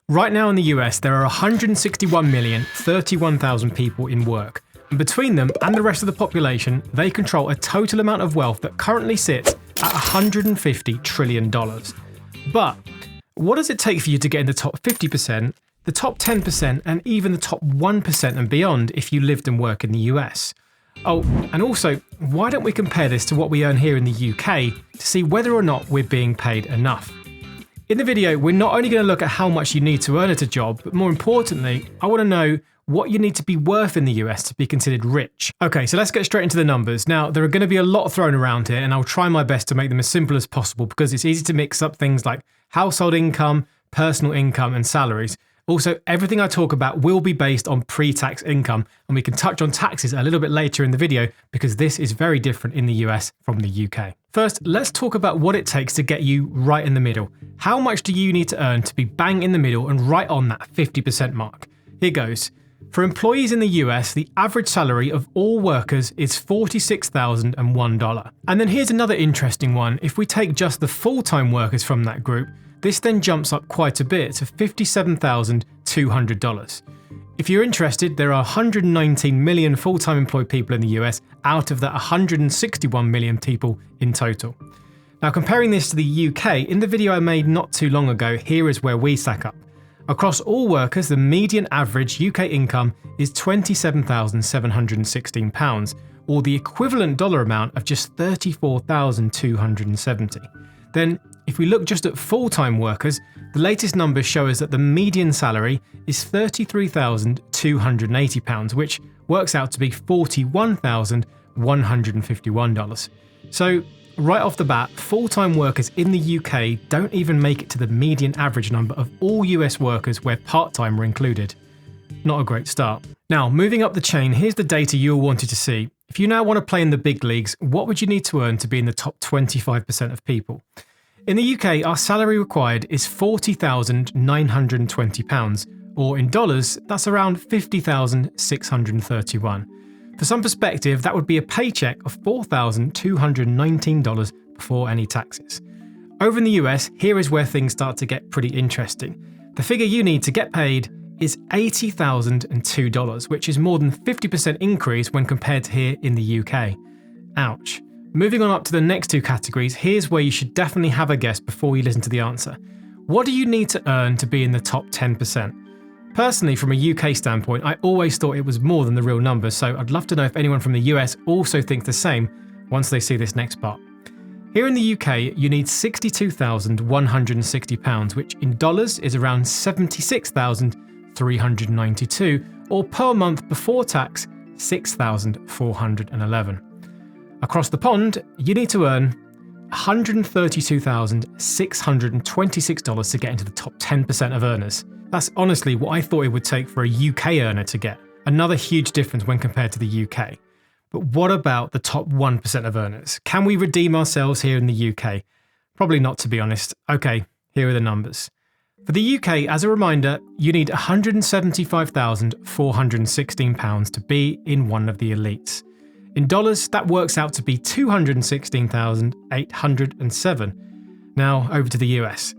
Right now in the US, there are 161,031,000 people in work, and between them and the rest of the population, they control a total amount of wealth that currently sits at $150 trillion. But what does it take for you to get in the top 50%, the top 10%, and even the top 1% and beyond if you lived and work in the US? Oh, and also, why don't we compare this to what we earn here in the UK to see whether or not we're being paid enough? In the video, we're not only going to look at how much you need to earn at a job, but more importantly, I want to know what you need to be worth in the US to be considered rich. Okay, so let's get straight into the numbers. Now, there are going to be a lot thrown around here, and I'll try my best to make them as simple as possible because it's easy to mix up things like household income, personal income, and salaries. Also, everything I talk about will be based on pre-tax income, and we can touch on taxes a little bit later in the video because this is very different in the US from the UK. First, let's talk about what it takes to get you right in the middle. How much do you need to earn to be bang in the middle and right on that 50% mark? Here goes. For employees in the US, the average salary of all workers is $46,001. And then here's another interesting one. If we take just the full-time workers from that group, this then jumps up quite a bit to $57,200. If you're interested, there are 119 million full-time employed people in the US out of that 161 million people in total. Now, comparing this to the UK, in the video I made not too long ago, here is where we stack up. Across all workers, the median average UK income is £27,716, or the equivalent dollar amount of just $34,270. Then, if we look just at full-time workers, the latest numbers show us that the median salary is £33,280, which works out to be $41,151. So, right off the bat, full-time workers in the UK don't even make it to the median average number of all US workers where part-time are included. Not a great start. Now, moving up the chain, here's the data you all wanted to see. If you now want to play in the big leagues, what would you need to earn to be in the top 25% of people? In the UK, our salary required is £40,920, or in dollars, that's around $50,631. For some perspective, that would be a paycheck of $4,219 before any taxes. Over in the US, here is where things start to get pretty interesting. The figure you need to get paid is $80,002, which is more than 50% increase when compared to here in the UK. Ouch. Moving on up to the next two categories, here's where you should definitely have a guess before you listen to the answer. What do you need to earn to be in the top 10%? Personally, from a UK standpoint, I always thought it was more than the real numbers, so I'd love to know if anyone from the US also thinks the same once they see this next part. Here in the UK, you need £62,160, which in dollars is around $76,392, or per month before tax, $6,411. Across the pond, you need to earn $132,626 to get into the top 10% of earners. That's honestly what I thought it would take for a UK earner to get. Another huge difference when compared to the UK. But what about the top 1% of earners? Can we redeem ourselves here in the UK? Probably not, to be honest. Okay, here are the numbers. For the UK, as a reminder, you need £175,416 to be in one of the elites. In dollars, that works out to be $216,807. Now, over to the US.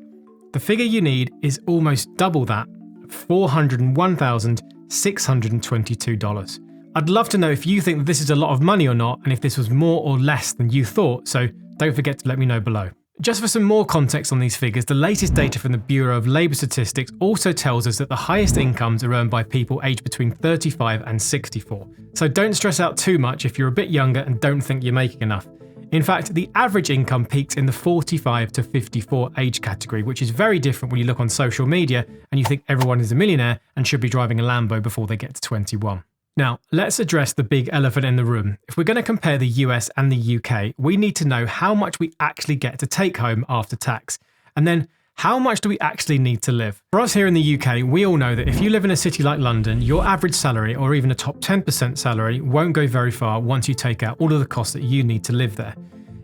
The figure you need is almost double that, $401,622. I'd love to know if you think that this is a lot of money or not, and if this was more or less than you thought, so don't forget to let me know below. Just for some more context on these figures, the latest data from the Bureau of Labour Statistics also tells us that the highest incomes are earned by people aged between 35 and 64. So don't stress out too much if you're a bit younger and don't think you're making enough. In fact, the average income peaks in the 45 to 54 age category, which is very different when you look on social media and you think everyone is a millionaire and should be driving a Lambo before they get to 21. Now, let's address the big elephant in the room. If we're going to compare the US and the UK, we need to know how much we actually get to take home after tax. And then, how much do we actually need to live? For us here in the UK, we all know that if you live in a city like London, your average salary, or even a top 10% salary, won't go very far once you take out all of the costs that you need to live there.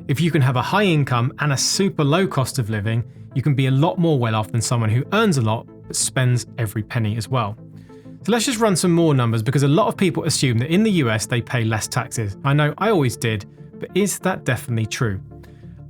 If you can have a high income and a super low cost of living, you can be a lot more well off than someone who earns a lot but spends every penny as well. So let's just run some more numbers because a lot of people assume that in the US they pay less taxes. I know I always did, but is that definitely true?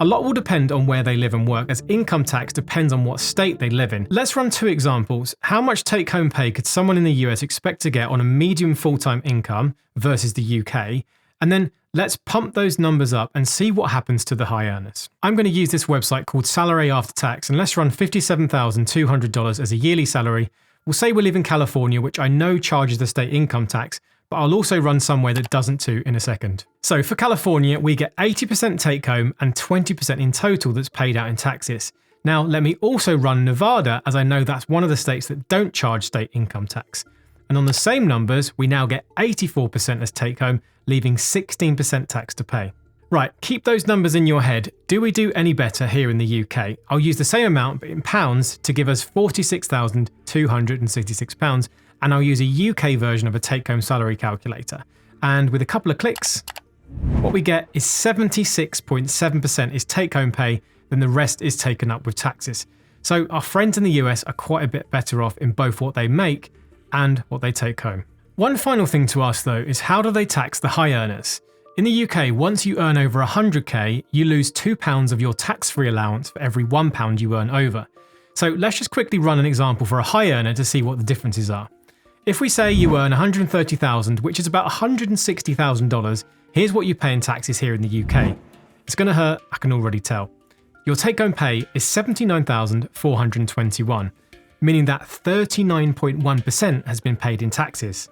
A lot will depend on where they live and work, as income tax depends on what state they live in. Let's run 2 examples. How much take-home pay could someone in the US expect to get on a medium full-time income versus the UK? And then let's pump those numbers up and see what happens to the high earners. I'm going to use this website called Salary After Tax, and let's run $57,200 as a yearly salary. We'll say we live in California, which I know charges the state income tax, but I'll also run somewhere that doesn't too in a second. So for California, we get 80% take home and 20% in total that's paid out in taxes. Now, let me also run Nevada, as I know that's one of the states that don't charge state income tax. And on the same numbers, we now get 84% as take home, leaving 16% tax to pay. Right, keep those numbers in your head. Do we do any better here in the UK? I'll use the same amount, but in pounds, to give us £46,266, and I'll use a UK version of a take-home salary calculator. And with a couple of clicks, what we get is 76.7% is take-home pay, then the rest is taken up with taxes. So our friends in the US are quite a bit better off in both what they make and what they take home. One final thing to ask though is, how do they tax the high earners? In the UK, once you earn over 100k, you lose £2 of your tax-free allowance for every £1 you earn over. So let's just quickly run an example for a high earner to see what the differences are. If we say you earn $130,000, which is about $160,000, here's what you pay in taxes here in the UK. It's going to hurt, I can already tell. Your take-home pay is $79,421, meaning that 39.1% has been paid in taxes.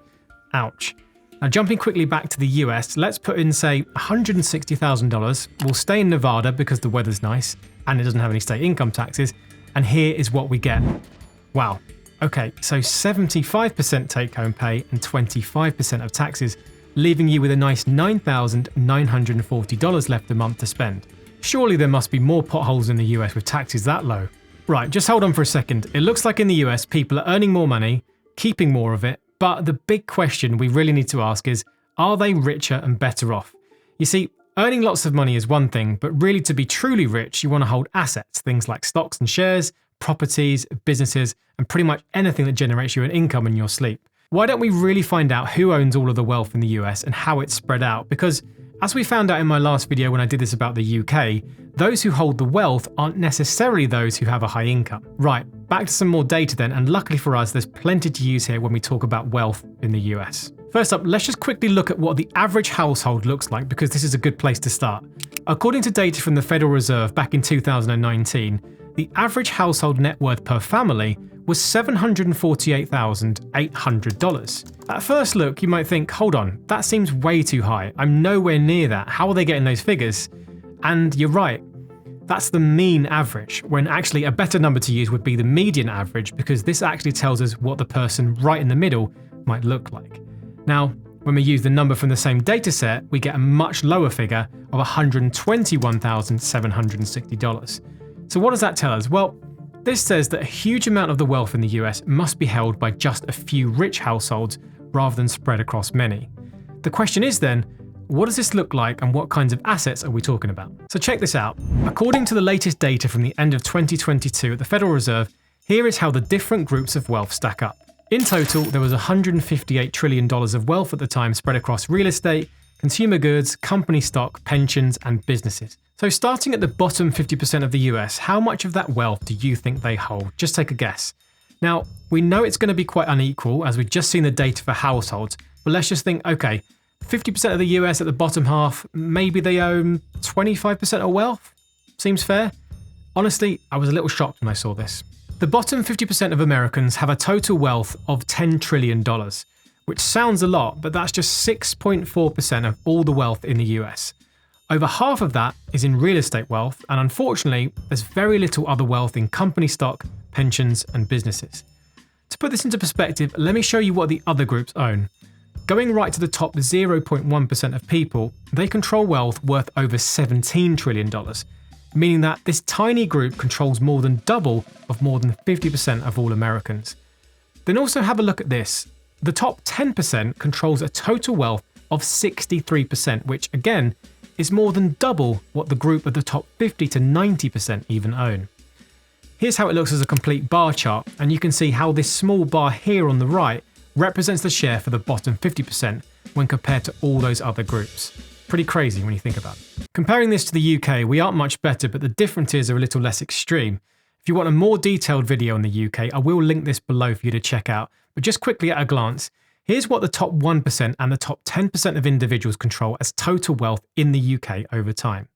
Ouch. Now jumping quickly back to the US, let's put in, say, $160,000. We'll stay in Nevada because the weather's nice and it doesn't have any state income taxes, and here is what we get. Wow. Okay, so 75% take-home pay and 25% of taxes, leaving you with a nice $9,940 left a month to spend. Surely there must be more potholes in the US with taxes that low. Right, just hold on for a second. It looks like in the US people are earning more money, keeping more of it, but the big question we really need to ask is, are they richer and better off? You see, earning lots of money is one thing, but really to be truly rich, you want to hold assets, things like stocks and shares, properties, businesses, and pretty much anything that generates you an income in your sleep. Why don't we really find out who owns all of the wealth in the US and how it's spread out? Because as we found out in my last video when I did this about the UK, those who hold the wealth aren't necessarily those who have a high income. Right, back to some more data then, and luckily for us, there's plenty to use here when we talk about wealth in the US. First up, let's just quickly look at what the average household looks like, because this is a good place to start. According to data from the Federal Reserve back in 2019, the average household net worth per family was $748,800. At first look, you might think, hold on, that seems way too high. I'm nowhere near that. How are they getting those figures? And you're right. That's the mean average, when actually a better number to use would be the median average, because this actually tells us what the person right in the middle might look like. Now, when we use the number from the same data set, we get a much lower figure of $121,760. So what does that tell us? Well, this says that a huge amount of the wealth in the US must be held by just a few rich households rather than spread across many. The question is then, what does this look like and what kinds of assets are we talking about? So check this out. According to the latest data from the end of 2022 at the Federal Reserve, here is how the different groups of wealth stack up. In total, there was $158 trillion of wealth at the time spread across real estate, consumer goods, company stock, pensions, and businesses. So starting at the bottom 50% of the US, how much of that wealth do you think they hold? Just take a guess. Now, we know it's going to be quite unequal as we've just seen the data for households, but let's just think, okay, 50% of the US at the bottom half, maybe they own 25% of wealth? Seems fair? Honestly, I was a little shocked when I saw this. The bottom 50% of Americans have a total wealth of $10 trillion, which sounds a lot, but that's just 6.4% of all the wealth in the US. Over half of that is in real estate wealth, and unfortunately, there's very little other wealth in company stock, pensions, and businesses. To put this into perspective, let me show you what the other groups own. Going right to the top 0.1% of people, they control wealth worth over $17 trillion, meaning that this tiny group controls more than double of more than 50% of all Americans. Then also have a look at this. The top 10% controls a total wealth of 63%, which again, is more than double what the group of the top 50 to 90% even own. Here's how it looks as a complete bar chart, and you can see how this small bar here on the right represents the share for the bottom 50% when compared to all those other groups. Pretty crazy when you think about it. Comparing this to the UK, we aren't much better, but the differences are a little less extreme. If you want a more detailed video on the UK, I will link this below for you to check out. But just quickly at a glance, here's what the top 1% and the top 10% of individuals control as total wealth in the UK over time.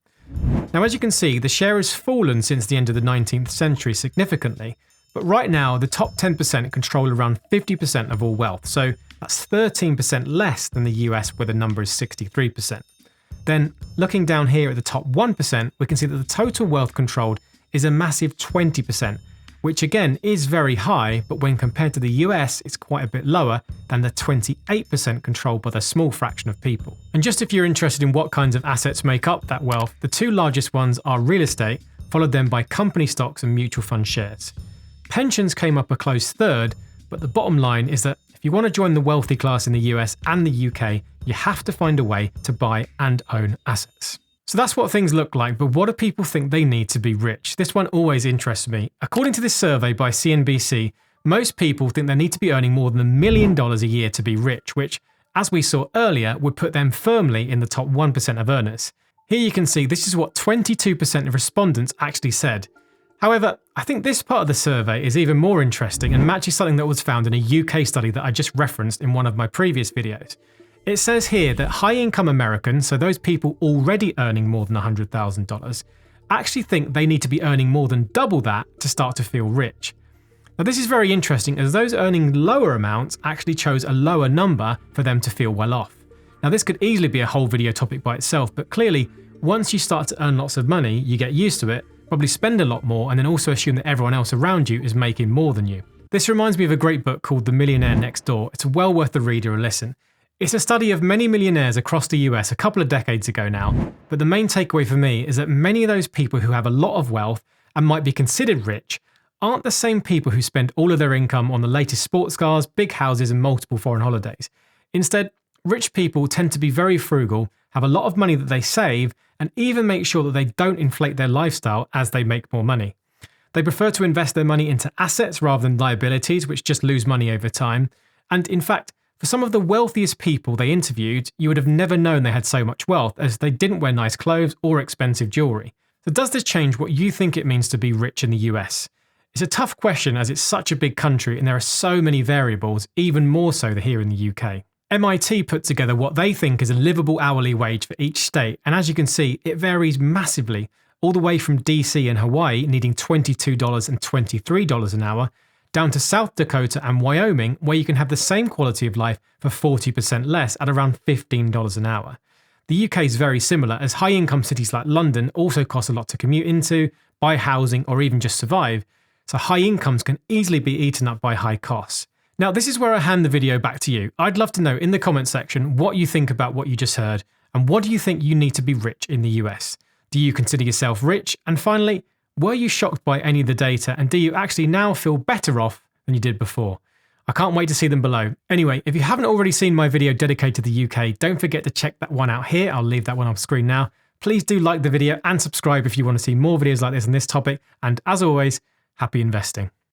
Now, as you can see, the share has fallen since the end of the 19th century significantly, but right now the top 10% control around 50% of all wealth, so that's 13% less than the US where the number is 63%. Then, looking down here at the top 1%, we can see that the total wealth controlled is a massive 20%, which again is very high, but when compared to the US, it's quite a bit lower than the 28% controlled by the small fraction of people. And just if you're interested in what kinds of assets make up that wealth, the two largest ones are real estate, followed then by company stocks and mutual fund shares. Pensions came up a close third, but the bottom line is that if you want to join the wealthy class in the US and the UK, you have to find a way to buy and own assets. So that's what things look like, but what do people think they need to be rich? This one always interests me. According to this survey by CNBC, most people think they need to be earning more than $1 million a year to be rich, which, as we saw earlier, would put them firmly in the top 1% of earners. Here you can see this is what 22% of respondents actually said. However, I think this part of the survey is even more interesting and matches something that was found in a UK study that I just referenced in one of my previous videos. It says here that high-income Americans, so those people already earning more than $100,000, actually think they need to be earning more than double that to start to feel rich. Now this is very interesting as those earning lower amounts actually chose a lower number for them to feel well off. Now this could easily be a whole video topic by itself, but clearly once you start to earn lots of money, you get used to it, probably spend a lot more, and then also assume that everyone else around you is making more than you. This reminds me of a great book called The Millionaire Next Door. It's well worth the read or a listen. It's a study of many millionaires across the US a couple of decades ago now, but the main takeaway for me is that many of those people who have a lot of wealth and might be considered rich aren't the same people who spend all of their income on the latest sports cars, big houses, and multiple foreign holidays. Instead, rich people tend to be very frugal, have a lot of money that they save, and even make sure that they don't inflate their lifestyle as they make more money. They prefer to invest their money into assets rather than liabilities, which just lose money over time. And in fact, for some of the wealthiest people they interviewed, you would have never known they had so much wealth as they didn't wear nice clothes or expensive jewelry. So does this change what you think it means to be rich in the US? It's a tough question as it's such a big country and there are so many variables, even more so here in the UK. MIT put together what they think is a livable hourly wage for each state, and as you can see, it varies massively, all the way from DC and Hawaii needing $22 and $23 an hour, down to South Dakota and Wyoming, where you can have the same quality of life for 40% less at around $15 an hour. The UK is very similar, as high-income cities like London also cost a lot to commute into, buy housing, or even just survive, so high incomes can easily be eaten up by high costs. Now, this is where I hand the video back to you. I'd love to know in the comment section what you think about what you just heard, and what do you think you need to be rich in the US? Do you consider yourself rich? And finally, were you shocked by any of the data, and do you actually now feel better off than you did before? I can't wait to see them below. Anyway, if you haven't already seen my video dedicated to the UK, don't forget to check that one out here. I'll leave that one on screen now. Please do like the video and subscribe if you want to see more videos like this on this topic. And as always, happy investing.